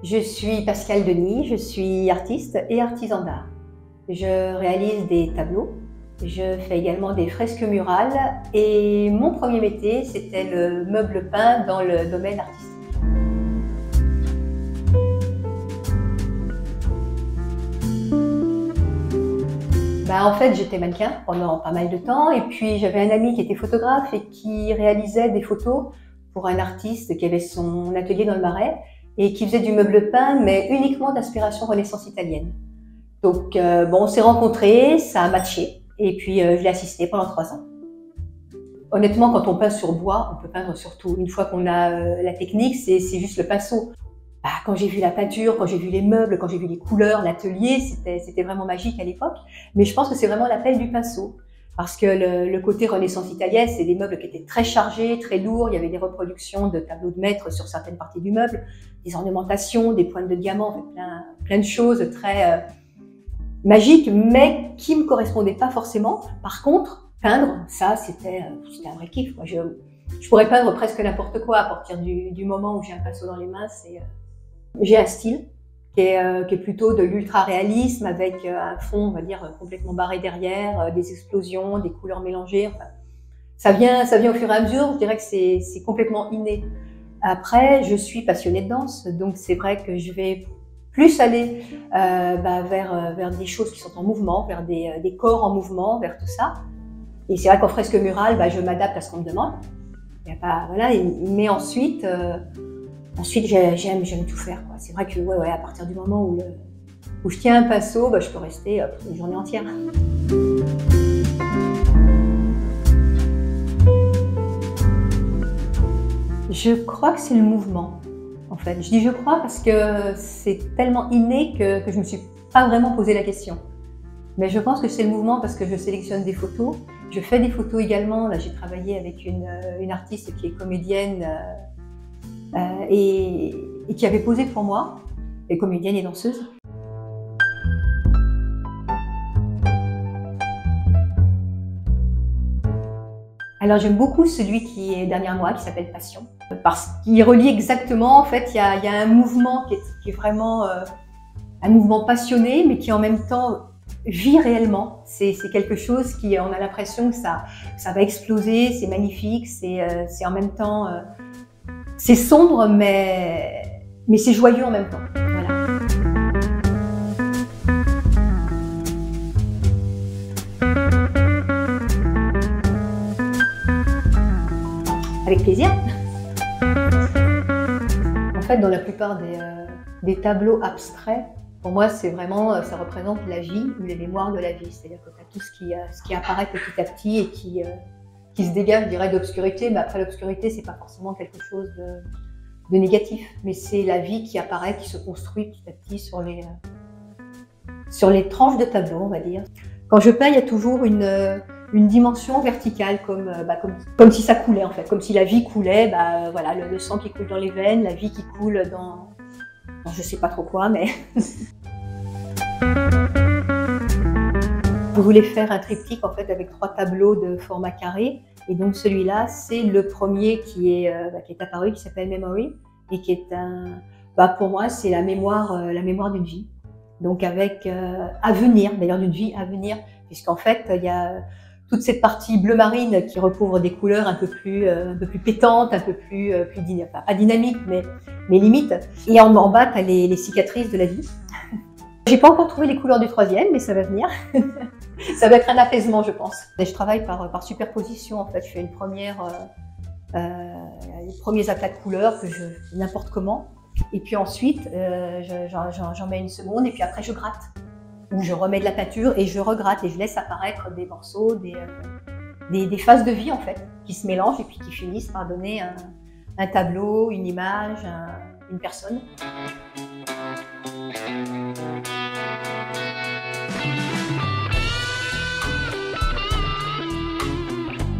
Je suis Pascale Denis, je suis artiste et artisan d'art. Je réalise des tableaux, je fais également des fresques murales et mon premier métier, c'était le meuble peint dans le domaine artistique. En fait, j'étais mannequin pendant pas mal de temps et puis j'avais un ami qui était photographe et qui réalisait des photos pour un artiste qui avait son atelier dans le Marais et qui faisait du meuble peint, mais uniquement d'inspiration Renaissance italienne. Donc, on s'est rencontrés, ça a matché, et puis je l'ai assisté pendant 3 ans. Honnêtement, quand on peint sur bois, on peut peindre sur tout. Une fois qu'on a la technique, c'est juste le pinceau. Quand j'ai vu la peinture, quand j'ai vu les meubles, quand j'ai vu les couleurs, l'atelier, c'était vraiment magique à l'époque. Mais je pense que c'est vraiment l'appel du pinceau. Parce que le côté Renaissance italienne, c'est des meubles qui étaient très chargés, très lourds. Il y avait des reproductions de tableaux de maître sur certaines parties du meuble, des ornementations, des pointes de diamants, en fait, plein de choses très magiques, mais qui me correspondaient pas forcément. Par contre, peindre, ça, c'était un vrai kiff, quoi. Je pourrais peindre presque n'importe quoi à partir du moment où j'ai un pinceau dans les mains. J'ai un style qui est plutôt de l'ultra-réalisme avec un fond, on va dire, complètement barré derrière, des explosions, des couleurs mélangées. Enfin, ça vient au fur et à mesure, je dirais que c'est complètement inné. Après, je suis passionnée de danse, donc c'est vrai que je vais plus aller vers des choses qui sont en mouvement, vers des corps en mouvement, vers tout ça. Et c'est vrai qu'en fresque murale, je m'adapte à ce qu'on me demande. Il y a pas, voilà, mais ensuite j'aime tout faire, quoi. C'est vrai que à partir du moment où je tiens un pinceau, je peux rester une journée entière. Je crois que c'est le mouvement, en fait. Je dis je crois parce que c'est tellement inné que je ne me suis pas vraiment posé la question. Mais je pense que c'est le mouvement parce que je sélectionne des photos. Je fais des photos également. Là, j'ai travaillé avec une artiste qui est comédienne et qui avait posé pour moi, et comédienne et danseuse. Alors j'aime beaucoup celui qui est derrière moi, qui s'appelle Passion, parce qu'il relie exactement, en fait, il y a un mouvement qui est vraiment un mouvement passionné, mais qui en même temps vit réellement. C'est quelque chose qui, on a l'impression que ça va exploser, c'est magnifique, c'est en même temps... c'est sombre, mais c'est joyeux en même temps. Voilà. Avec plaisir. En fait, dans la plupart des tableaux abstraits, pour moi, c'est vraiment, ça représente la vie ou les mémoires de la vie. C'est-à-dire que tu as tout ce qui apparaît petit à petit et qui se dégage, je dirais, d'obscurité, mais après l'obscurité, c'est pas forcément quelque chose de négatif, mais c'est la vie qui apparaît, qui se construit petit à petit sur les tranches de tableau, on va dire. Quand je peins, il y a toujours une dimension verticale, comme si ça coulait, en fait, comme si la vie coulait, voilà, le sang qui coule dans les veines, la vie qui coule dans je sais pas trop quoi, mais... Je voulais faire un triptyque en fait avec 3 tableaux de format carré, et donc celui-là c'est le premier qui est apparu, qui s'appelle Memory, et qui est pour moi c'est la mémoire d'une vie, donc avec avenir, d'ailleurs d'une vie à venir, puisqu'en fait il y a toute cette partie bleu marine qui recouvre des couleurs un peu plus pétantes, un peu plus pas dynamiques, mais limite, et en bas tu as les cicatrices de la vie. J'ai pas encore trouvé les couleurs du 3e, mais ça va venir. Ça va être un apaisement, je pense. Et je travaille par superposition, en fait. Je fais les premiers aplats de couleurs que n'importe comment. Et puis ensuite, j'en mets une seconde, et puis après je gratte. Ou je remets de la peinture et je regratte et je laisse apparaître des morceaux, des phases de vie, en fait, qui se mélangent et puis qui finissent par donner un tableau, une image, une personne.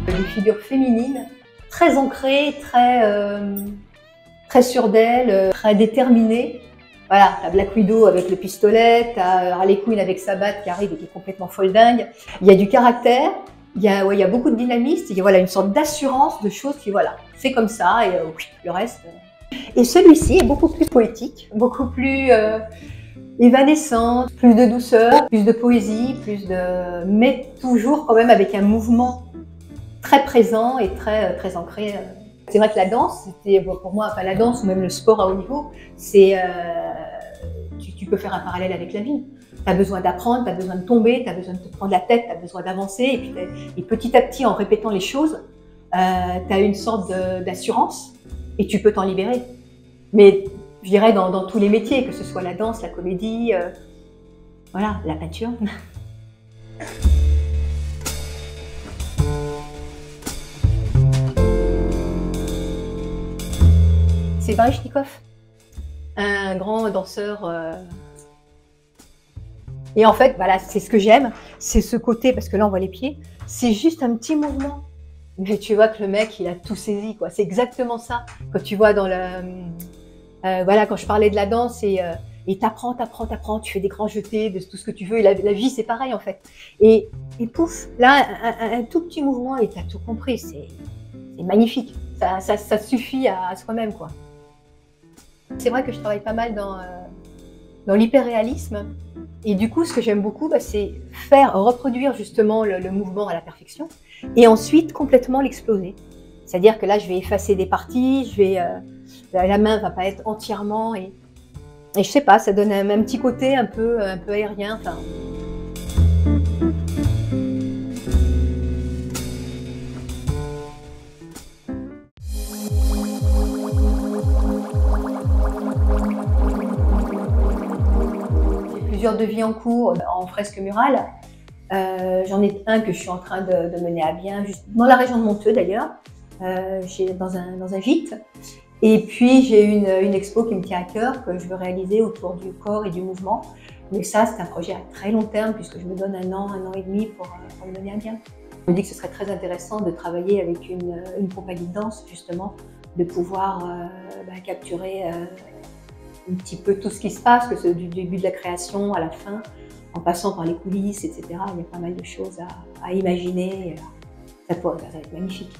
Des figures féminines, très ancrées, très sûres d'elles, très déterminées. Voilà, t'as Black Widow avec le pistolet, t'as Harley Quinn avec sa batte qui arrive et qui est complètement folle dingue. Il y a du caractère, il y a beaucoup de dynamisme, il y a une sorte d'assurance de choses qui, voilà, c'est comme ça, et le reste, Et celui-ci est beaucoup plus poétique, beaucoup plus évanescent, plus de douceur, plus de poésie, mais toujours quand même avec un mouvement très présent et très ancré. C'est vrai que la danse, c'était pour moi, enfin la danse ou même le sport à haut niveau, tu peux faire un parallèle avec la vie. Tu as besoin d'apprendre, tu as besoin de tomber, tu as besoin de te prendre la tête, tu as besoin d'avancer. Et petit à petit, en répétant les choses, tu as une sorte d'assurance et tu peux t'en libérer. Mais je dirais dans tous les métiers, que ce soit la danse, la comédie, voilà, la peinture. C'est Baryshnikov, un grand danseur. Et en fait, voilà, c'est ce que j'aime, c'est ce côté, parce que là on voit les pieds, c'est juste un petit mouvement. Mais tu vois que le mec, il a tout saisi, quoi. C'est exactement ça. Quand tu vois dans voilà, quand je parlais de la danse et t'apprends, tu fais des grands jetés, de tout ce que tu veux. Et la vie, c'est pareil, en fait. Et pouf, là, un tout petit mouvement et t'as tout compris. C'est magnifique. Ça suffit à soi-même, quoi. C'est vrai que je travaille pas mal dans l'hyperréalisme. Et du coup, ce que j'aime beaucoup, c'est reproduire justement le mouvement à la perfection et ensuite complètement l'exploser. C'est-à-dire que là, je vais effacer des parties, la main va pas être entièrement et je sais pas, ça donne un petit côté un peu aérien. Enfin. Plusieurs devis en cours en fresque murale. J'en ai un que je suis en train de mener à bien, juste dans la région de Monteux d'ailleurs, dans un gîte. Et puis j'ai une expo qui me tient à cœur, que je veux réaliser autour du corps et du mouvement. Mais ça, c'est un projet à très long terme, puisque je me donne un an et demi pour le mener à bien. Je me dis que ce serait très intéressant de travailler avec une compagnie de danse, justement, de pouvoir capturer un petit peu tout ce qui se passe, que c'est du début de la création à la fin, en passant par les coulisses, etc. Il y a pas mal de choses à imaginer. Ça va être magnifique.